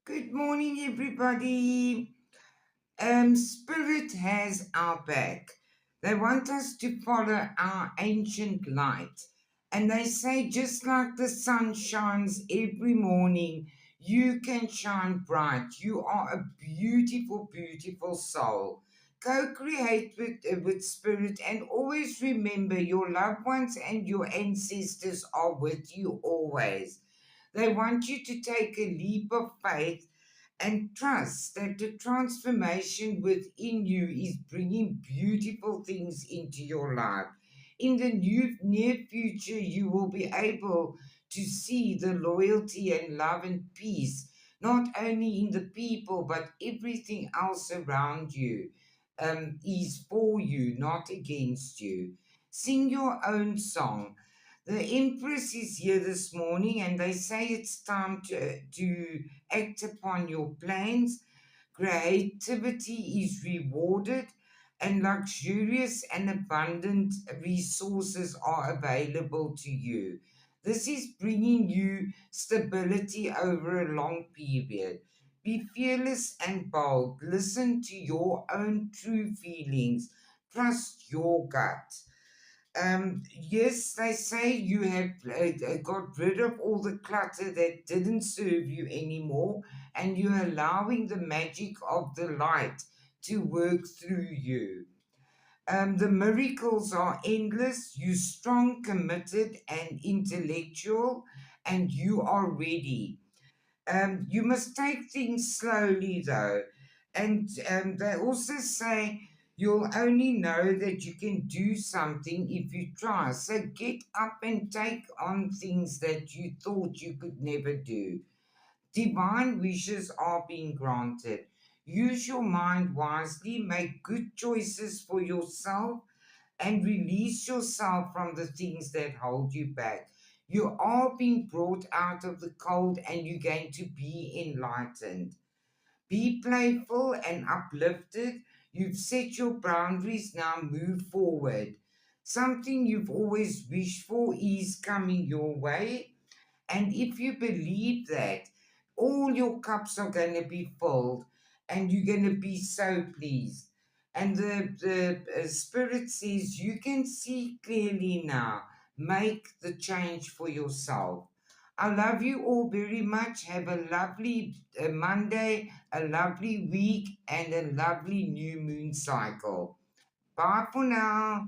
Good morning, everybody. Spirit has our back. They want us to follow our ancient light. And they say, just like the sun shines every morning, you can shine bright. You are a beautiful, beautiful soul. Co create with Spirit and always remember your loved ones and your ancestors are with you always. They want you to take a leap of faith and trust that the transformation within you is bringing beautiful things into your life. In the near future, you will be able to see the loyalty and love and peace, not only in the people, but everything else around you is for you, not against you. Sing your own song. The Empress is here this morning, and they say it's time to act upon your plans. Creativity is rewarded, and luxurious and abundant resources are available to you. This is bringing you stability over a long period. Be fearless and bold. Listen to your own true feelings. Trust your gut. Yes, they say you have got rid of all the clutter that didn't serve you anymore, and you're allowing the magic of the light to work through you. The miracles are endless. You're strong, committed, and intellectual, and you are ready. You must take things slowly, though. And they also say you'll only know that you can do something if you try. So get up and take on things that you thought you could never do. Divine wishes are being granted. Use your mind wisely, make good choices for yourself, and release yourself from the things that hold you back. You are being brought out of the cold and you're going to be enlightened. Be playful and uplifted. You've set your boundaries, now move forward. Something you've always wished for is coming your way. And if you believe that, all your cups are going to be filled and you're going to be so pleased. And the Spirit says, you can see clearly now. Make the change for yourself. I love you all very much. Have a lovely Monday, a lovely week, and a lovely new moon cycle. Bye for now.